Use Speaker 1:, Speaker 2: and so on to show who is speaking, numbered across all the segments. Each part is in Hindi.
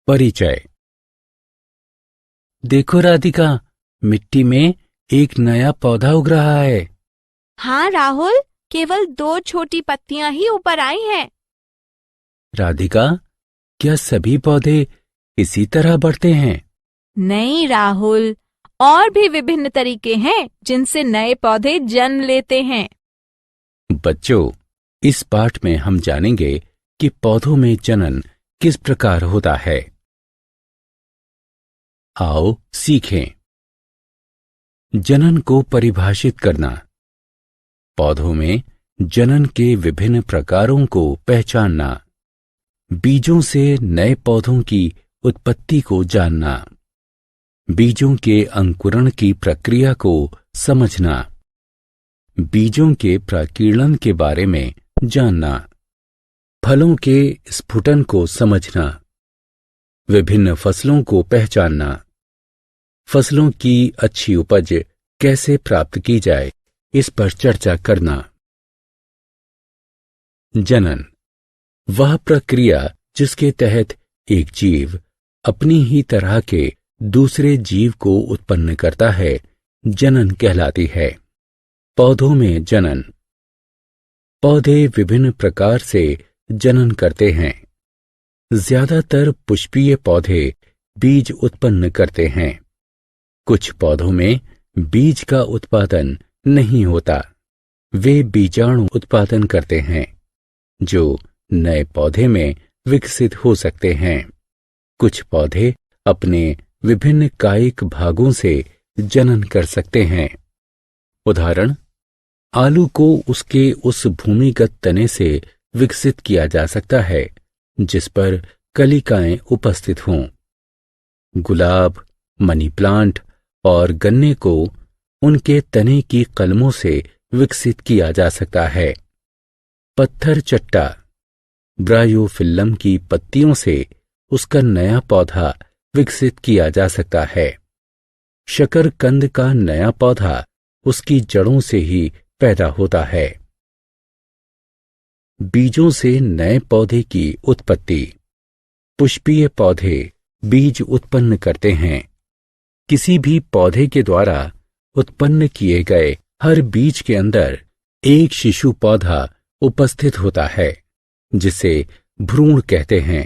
Speaker 1: परिचय। देखो राधिका, मिट्टी में एक नया पौधा उग रहा है।
Speaker 2: हाँ राहुल, केवल 2 छोटी पत्तियां ही ऊपर आई हैं।
Speaker 1: राधिका, क्या सभी पौधे इसी तरह बढ़ते हैं?
Speaker 2: नहीं राहुल, और भी विभिन्न तरीके हैं जिनसे नए पौधे जन्म लेते हैं।
Speaker 1: बच्चों, इस पाठ में हम जानेंगे कि पौधों में जनन किस प्रकार होता है। आओ सीखें। जनन को परिभाषित करना। पौधों में जनन के विभिन्न प्रकारों को पहचानना। बीजों से नए पौधों की उत्पत्ति को जानना। बीजों के अंकुरण की प्रक्रिया को समझना। बीजों के प्रकीर्णन के बारे में जानना। फलों के स्फुटन को समझना। विभिन्न फसलों को पहचानना। फसलों की अच्छी उपज कैसे प्राप्त की जाए, इस पर चर्चा करना। जनन वह प्रक्रिया जिसके तहत एक जीव अपनी ही तरह के दूसरे जीव को उत्पन्न करता है, जनन कहलाती है। पौधों में जनन। पौधे विभिन्न प्रकार से जनन करते हैं। ज्यादातर पुष्पीय पौधे बीज उत्पन्न करते हैं। कुछ पौधों में बीज का उत्पादन नहीं होता। वे बीजाणु उत्पादन करते हैं, जो नए पौधे में विकसित हो सकते हैं। कुछ पौधे अपने विभिन्न कायिक भागों से जनन कर सकते हैं। उदाहरण, आलू को उसके उस भूमिगत तने से विकसित किया जा सकता है जिस पर कलिकाएं उपस्थित हों। गुलाब, मनी प्लांट और गन्ने को उनके तने की कलमों से विकसित किया जा सकता है। पत्थर चट्टा, ब्रायोफिल्लम की पत्तियों से उसका नया पौधा विकसित किया जा सकता है। शकरकंद का नया पौधा उसकी जड़ों से ही पैदा होता है। बीजों से नए पौधे की उत्पत्ति। पुष्पीय पौधे बीज उत्पन्न करते हैं। किसी भी पौधे के द्वारा उत्पन्न किए गए हर बीज के अंदर एक शिशु पौधा उपस्थित होता है, जिसे भ्रूण कहते हैं।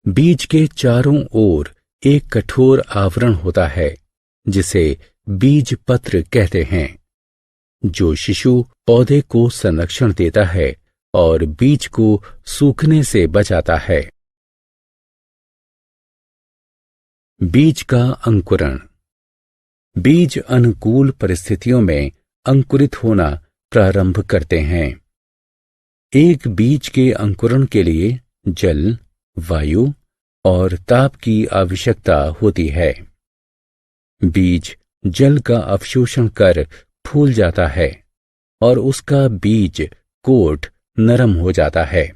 Speaker 1: बीज के चारों ओर एक कठोर आवरण होता है, जिसे बीज पत्र कहते हैं, जो शिशु पौधे को संरक्षण देता है और बीज को सूखने से बचाता है। बीज का अंकुरण। बीज अनुकूल परिस्थितियों में अंकुरित होना प्रारंभ करते हैं। एक बीज के अंकुरण के लिए जल, वायु और ताप की आवश्यकता होती है। बीज जल का अवशोषण कर फूल जाता है और उसका बीज कोट नरम हो जाता है।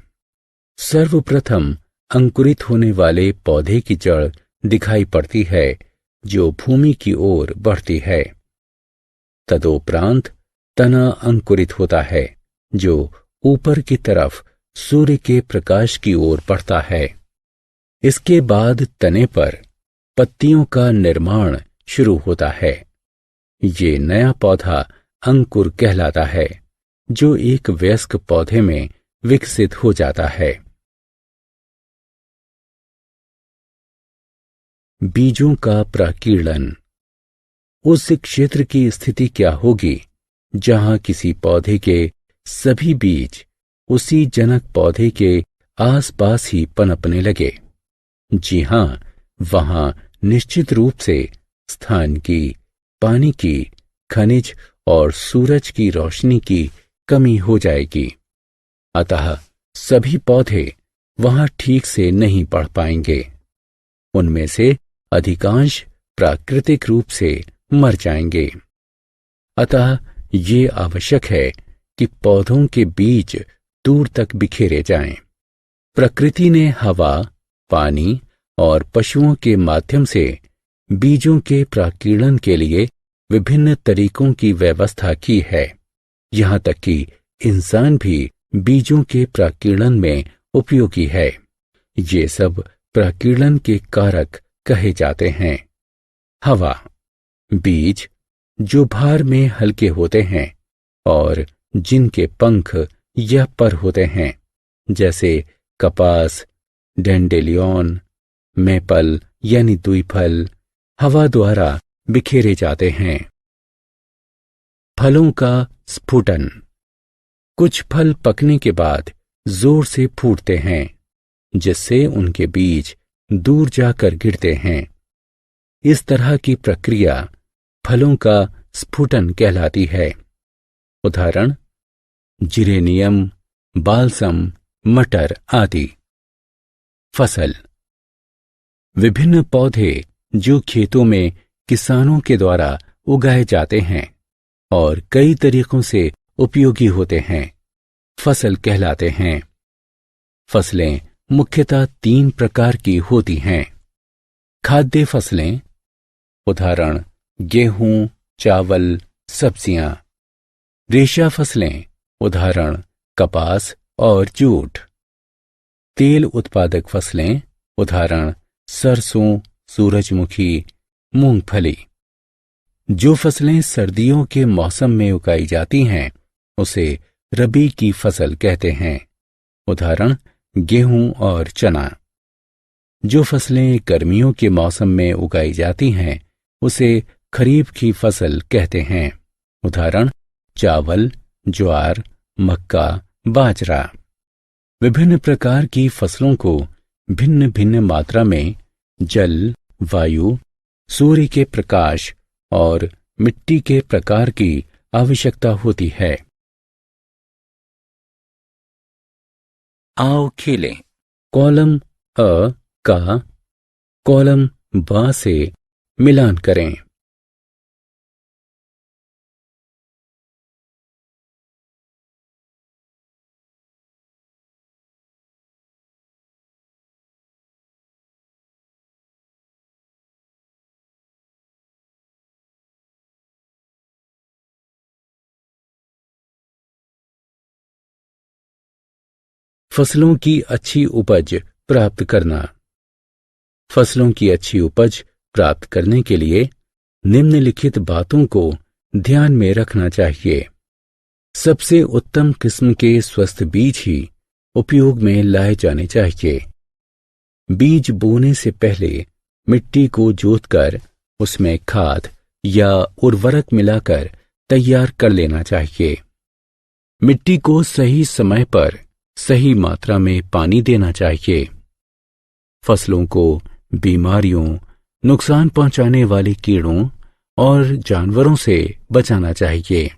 Speaker 1: सर्वप्रथम अंकुरित होने वाले पौधे की जड़ दिखाई पड़ती है, जो भूमि की ओर बढ़ती है। तदोपरांत तना अंकुरित होता है, जो ऊपर की तरफ सूर्य के प्रकाश की ओर बढ़ता है। इसके बाद तने पर पत्तियों का निर्माण शुरू होता है। ये नया पौधा अंकुर कहलाता है, जो एक वयस्क पौधे में विकसित हो जाता है। बीजों का प्रकीर्णन। उस क्षेत्र की स्थिति क्या होगी जहां किसी पौधे के सभी बीज उसी जनक पौधे के आसपास ही पनपने लगे? जी हां, वहां निश्चित रूप से स्थान की, पानी की, खनिज और सूरज की रोशनी की कमी हो जाएगी। अतः सभी पौधे वहां ठीक से नहीं बढ़ पाएंगे। उनमें से अधिकांश प्राकृतिक रूप से मर जाएंगे। अतः ये आवश्यक है कि पौधों के बीज दूर तक बिखेरे जाएं। प्रकृति ने हवा, पानी और पशुओं के माध्यम से बीजों के प्रकीर्णन के लिए विभिन्न तरीकों की व्यवस्था की है। यहाँ तक कि इंसान भी बीजों के प्रकीर्णन में उपयोगी है। ये सब प्रकीर्णन के कारक कहे जाते हैं। हवा, बीज जो भार में हल्के होते हैं और जिनके पंख या पर होते हैं, जैसे कपास, डेंडेलियन, मेपल यानी द्विफल, हवा द्वारा बिखेरे जाते हैं। फलों का स्फुटन, कुछ फल पकने के बाद जोर से फूटते हैं, जिससे उनके बीज दूर जाकर गिरते हैं। इस तरह की प्रक्रिया फलों का स्फुटन कहलाती है। उदाहरण: जिरेनियम, बाल्सम, मटर आदि। फसल, विभिन्न पौधे जो खेतों में किसानों के द्वारा उगाए जाते हैं और कई तरीकों से उपयोगी होते हैं, फसल कहलाते हैं। फसलें मुख्यतः 3 प्रकार की होती हैं। खाद्य फसलें, उदाहरण गेहूं, चावल, सब्जियां। रेशा फसलें, उदाहरण कपास और जूट। तेल उत्पादक फसलें, उदाहरण सरसों, सूरजमुखी, मूंगफली। जो फसलें सर्दियों के मौसम में उगाई जाती हैं, उसे रबी की फसल कहते हैं, उदाहरण गेहूं और चना। जो फसलें गर्मियों के मौसम में उगाई जाती हैं, उसे खरीफ की फसल कहते हैं, उदाहरण चावल, ज्वार, मक्का, बाजरा। विभिन्न प्रकार की फसलों को भिन्न भिन्न मात्रा में जल, वायु, सूर्य के प्रकाश और मिट्टी के प्रकार की आवश्यकता होती है। आओ खेलें। कॉलम अ का कॉलम ब से मिलान करें। फसलों की अच्छी उपज प्राप्त करना। फसलों की अच्छी उपज प्राप्त करने के लिए निम्नलिखित बातों को ध्यान में रखना चाहिए। सबसे उत्तम किस्म के स्वस्थ बीज ही उपयोग में लाए जाने चाहिए। बीज बोने से पहले मिट्टी को जोतकर उसमें खाद या उर्वरक मिलाकर तैयार कर लेना चाहिए। मिट्टी को सही समय पर सही मात्रा में पानी देना चाहिए। फसलों को बीमारियों, नुकसान पहुंचाने वाले कीड़ों और जानवरों से बचाना चाहिए।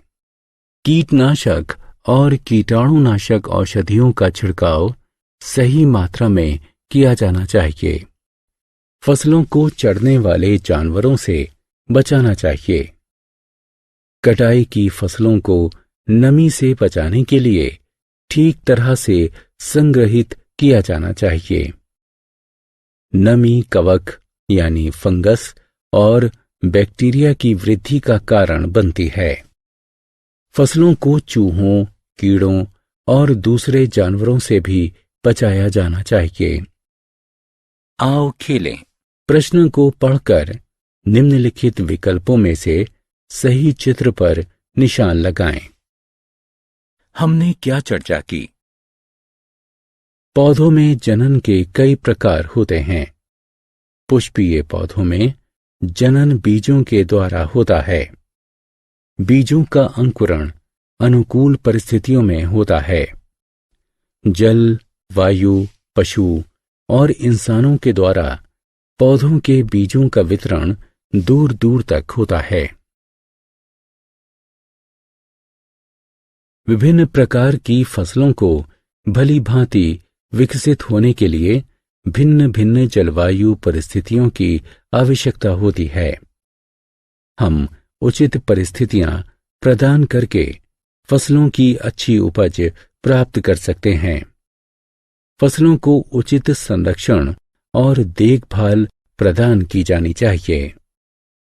Speaker 1: कीटनाशक और कीटाणुनाशक औषधियों का छिड़काव सही मात्रा में किया जाना चाहिए। फसलों को चढ़ने वाले जानवरों से बचाना चाहिए। कटाई की फसलों को नमी से बचाने के लिए ठीक तरह से संग्रहित किया जाना चाहिए। नमी कवक यानी फंगस और बैक्टीरिया की वृद्धि का कारण बनती है। फसलों को चूहों, कीड़ों और दूसरे जानवरों से भी बचाया जाना चाहिए। आओ खेलें। प्रश्न को पढ़कर निम्नलिखित विकल्पों में से सही चित्र पर निशान लगाएं। हमने क्या चर्चा की? पौधों में जनन के कई प्रकार होते हैं। पुष्पीय पौधों में जनन बीजों के द्वारा होता है। बीजों का अंकुरण अनुकूल परिस्थितियों में होता है। जल, वायु, पशु और इंसानों के द्वारा पौधों के बीजों का वितरण दूर दूर तक होता है। विभिन्न प्रकार की फसलों को भली भांति विकसित होने के लिए भिन्न भिन्न जलवायु परिस्थितियों की आवश्यकता होती है। हम उचित परिस्थितियां प्रदान करके फसलों की अच्छी उपज प्राप्त कर सकते हैं। फसलों को उचित संरक्षण और देखभाल प्रदान की जानी चाहिए।